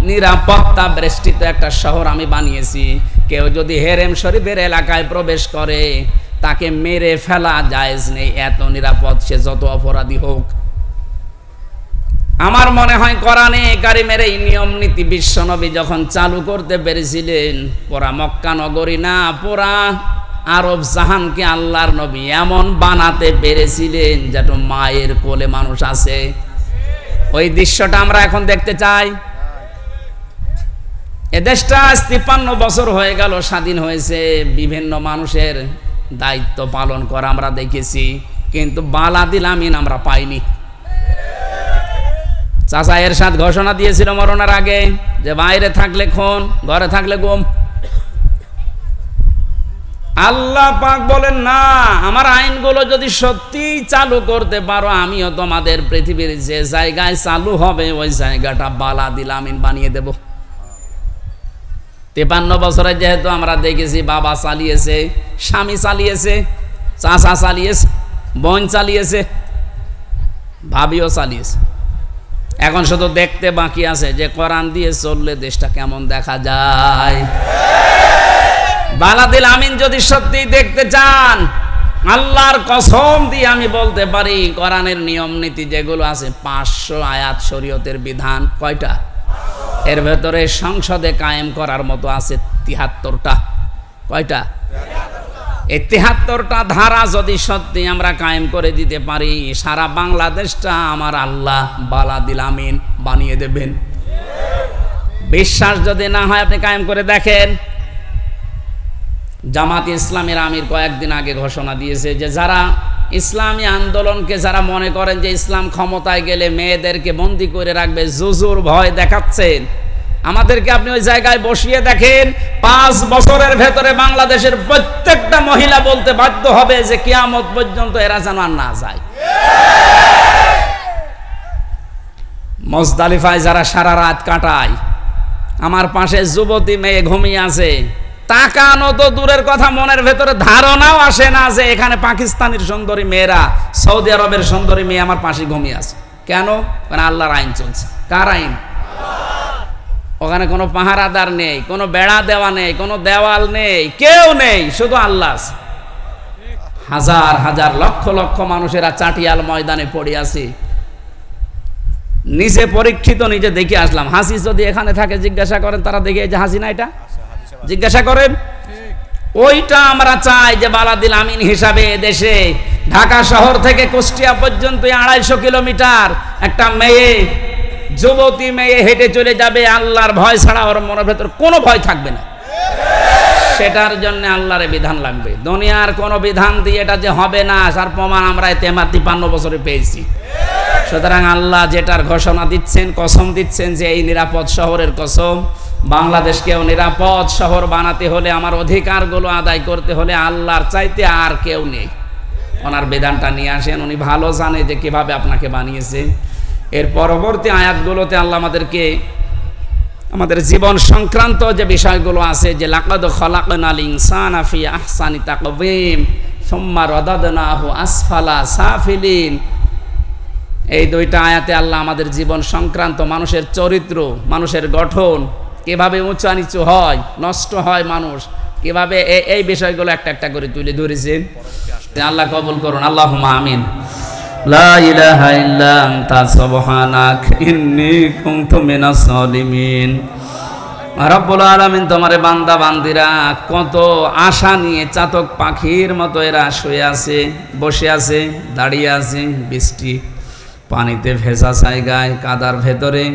নিরাপত্তা বেষ্টিত একটা শহর আমি বানিয়েছি, কেউ যদি হেরেম শরীফের এলাকায় প্রবেশ করে তাকে মেরে ফেলা জায়েজ নেই, এত নিরাপদ, সে যত অপরাধী হোক। আমার মনে হয় কোরআনে কারিমের এই নিয়ম নীতি বিশ্বনবী যখন চালু করতে পেরেছিলেন, পুরা মক্কা নগরী না, পুরা আরব জাহানকে আল্লাহর নবী এমন বানাতে পেরেছিলেন যেন মায়ের কোলে মানুষ আছে। ওই দৃশ্যটা আমরা এখন দেখতে চাই। এ দেশটা 53 বছর হয়ে গেল স্বাধীন হয়েছে, বিভিন্ন মানুষের দায়িত্ব পালন করা আমরা দেখেছি, কিন্তু বালাদিল আমিন আমরা পাইনি। চাচা এরশাদ ঘোষণা দিয়েছিল মরণের আগে যে বাইরে থাকলে খুন, ঘরে থাকলে গুম। আল্লাহ পাক বলেন না, আমার আইনগুলো যদি সত্যি চালু করতে পারো, আমিও তোমাদের পৃথিবীর যে জায়গায় চালু হবে ওই জায়গাটা বালাদিল আমিন বানিয়ে দেব। 53 বছরে যেহেতু আমরা দেখেছি, বাবা চালিয়েছে, স্বামী চালিয়েছে, চাচা চালিয়েছে, বোন চালিয়েছে, ভাবিও চালিয়েছে। এখন শুধু দেখতে বাকি আছে যে কোরআন দিয়ে চললে দেশটা কেমন দেখা যায়। বালাদিল আমিন যদি সত্যি দেখতে চান, আল্লাহর কসম দিয়ে আমি বলতে পারি, কোরআনের নিয়ম নীতি যেগুলো আছে 500 আয়াত শরীয়তের বিধান, কয়টা? এর ভেতরে সংসদে কায়েম করার মতো আছে 73টা। কয়টা? এই 73টা ধারা যদি সত্যি আমরা কায়েম করে দিতে পারি, সারা বাংলাদেশটা আমার আল্লাহ বালাদিল আমিন বানিয়ে দেবেন। বিশ্বাস যদি না হয় আপনি কায়েম করে দেখেন। জামাত ইসলামের আমির কয়েকদিন আগে ঘোষণা দিয়েছে যে যারা ইসলামী আন্দোলনকে যারা মনে করেন যে ইসলাম ক্ষমতায় গেলে মেয়েদেরকে বন্দী করে রাখবে, জুজুর ভয় দেখাচ্ছেন, আমাদেরকে আপনি ওই জায়গায় বসিয়ে দেখেন, 5 বছরের ভেতরে বাংলাদেশের প্রত্যেকটা মহিলা বলতে বাধ্য হবে যে কিয়ামত পর্যন্ত এরা যেন আর না যায়। মুজদালিফায় যারা সারা রাত কাটায়, আমার পাশে যুবতী মেয়ে ঘুমিয়ে আছে, তাকানো তো দূরের কথা, মনের ভেতরে ধারণাও আসে না যে এখানে পাকিস্তানের সুন্দরী মেয়েরা, সৌদি আরবের সুন্দরী মেয়ে আমার পাশে ঘুমিয়ে আছে। কেন? কারণ আল্লাহর আইন চলছে। কার আইন? ওখানে কোনো পাহারাদার নেই, কোনো বেড়া দেওয়া নেই, কোনো দেওয়াল নেই, কেউ নেই, শুধু আল্লাহ। হাজার হাজার লক্ষ লক্ষ মানুষেরা চাটিয়াল ময়দানে পড়ে আছে। নিজে পরীক্ষিত, নিজে দেখে আসলাম। হাসি যদি এখানে থাকে জিজ্ঞাসা করেন, তারা দেখে যে হাসি না, এটা জিজ্ঞাসা করেন। ওইটা আমরা চাই যে বালাদিল আমিন হিসাবে দেশে ঢাকা শহর থেকে কুষ্টিয়া পর্যন্ত 250 কিলোমিটার একটা মেয়ে, যুবতী মেয়ে হেঁটে চলে যাবে, আল্লাহর ভয় ছাড়া ওর মনের ভেতর কোনো ভয় থাকবে না। সেটার জন্য আল্লাহর বিধান লাগবে। দুনিয়ার কোনো বিধান দিয়ে এটা যে হবে না, তার প্রমাণ আমরা 53 বছরে পেয়েছি। সুতরাং আল্লাহ যেটার ঘোষণা দিচ্ছেন, কসম দিচ্ছেন যে এই নিরাপদ শহরের কসম, বাংলাদেশকেও নিরাপদ শহর বানাতে হলে, আমার অধিকারগুলো আদায় করতে হলে আল্লাহর চাইতে আর কেউ নেই। ওনার বিধানটা নিয়ে আসেন, উনি ভালো জানে যে কিভাবে আপনাকে বানিয়েছে। এর পরবর্তী আয়াতগুলোতে আল্লাহ আমাদেরকে আমাদের জীবন সংক্রান্ত যে বিষয়গুলো আছে, যে লাকাদ খলাকনাল ইনসানা ফি আহসানি তাকওয়িম সুম্মা রাদাদনাহু আসফালা সাফিলিন, এই 2টা আয়াতে আল্লাহ আমাদের জীবন সংক্রান্ত, মানুষের চরিত্র, মানুষের গঠন, কিভাবে উঁচা নিচু হয়, নষ্ট হয় মানুষ, কিভাবে এই বিষয়গুলো একটা একটা করে তুলে ধরেছেন। আল্লাহ কবুল করুন, আল্লাহুম্মা আমিন। লা ইলাহা ইল্লা আনতা সুবহানাক ইন্নী কুনতু মিনাজ জালিমিন। রব্বুল আলামিন, তোমার বান্দা বান্দিরা কত আশা নিয়ে চাতক পাখির মতো এরা শুয়ে আছে, বসে আছে, দাঁড়িয়ে আছে, বৃষ্টি পানিতে ভেজা জায়গায়, কাদার ভেতরে।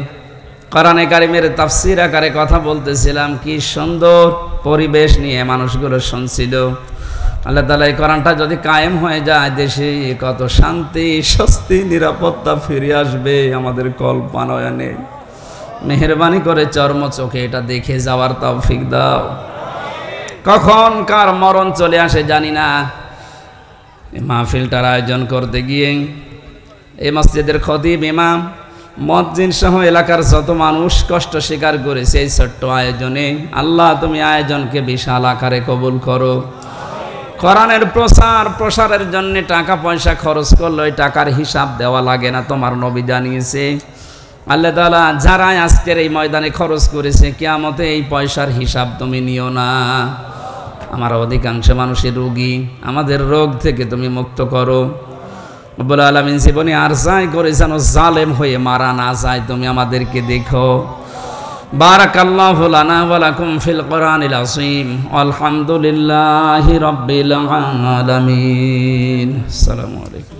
কোরআনে কারিমের তাফসীর আকারে কথা বলতেছিলাম, কি সুন্দর পরিবেশ নিয়ে মানুষগুলো শুনছিল। আল্লাহ তাআলা এই কোরআনটা যদি কায়েম হয়ে যায়, দেশে কত শান্তি, স্বস্তি, নিরাপত্তা ফিরে আসবে, আমাদের কল্পনায় নেই। মেহেরবানি করে চর্ম চোখে এটা দেখে যাওয়ার তৌফিক দাও। কখন কার মরণ চলে আসে জানি না। এই মাহফিলটার আয়োজন করতে গিয়ে এই মসজিদের খতিব, ইমাম, মুয়াজ্জিন সহ এলাকার যত মানুষ কষ্ট স্বীকার করেছে এই ছোট্ট আয়োজনে, আল্লাহ তুমি আয়োজনকে বিশাল আকারে কবুল করো। কোরআনের প্রসারের জন্য টাকা পয়সা খরচ করলে ওই টাকার হিসাব দেওয়া লাগে না, তোমার নবী জানিয়েছে। আল্লাহ তাআলা যারা আজকের এই ময়দানে খরচ করেছে, কিয়ামতে এই পয়সার হিসাব তুমি নিও না। আমার অধিকাংশ মানুষের রোগী, আমাদের রোগ থেকে তুমি মুক্ত করো। রব্বুল আলামিন জীবনে আর যাই করে যেন জালেম হয়ে মারা না যায়, তুমি আমাদেরকে দেখো। বারাকাল্লাহু লানা ওয়া লাকুম ফিল কোরআনিল আযীম। আলহামদুলিল্লাহি রাব্বিল আলামিন। আসসালামু আলাইকুম।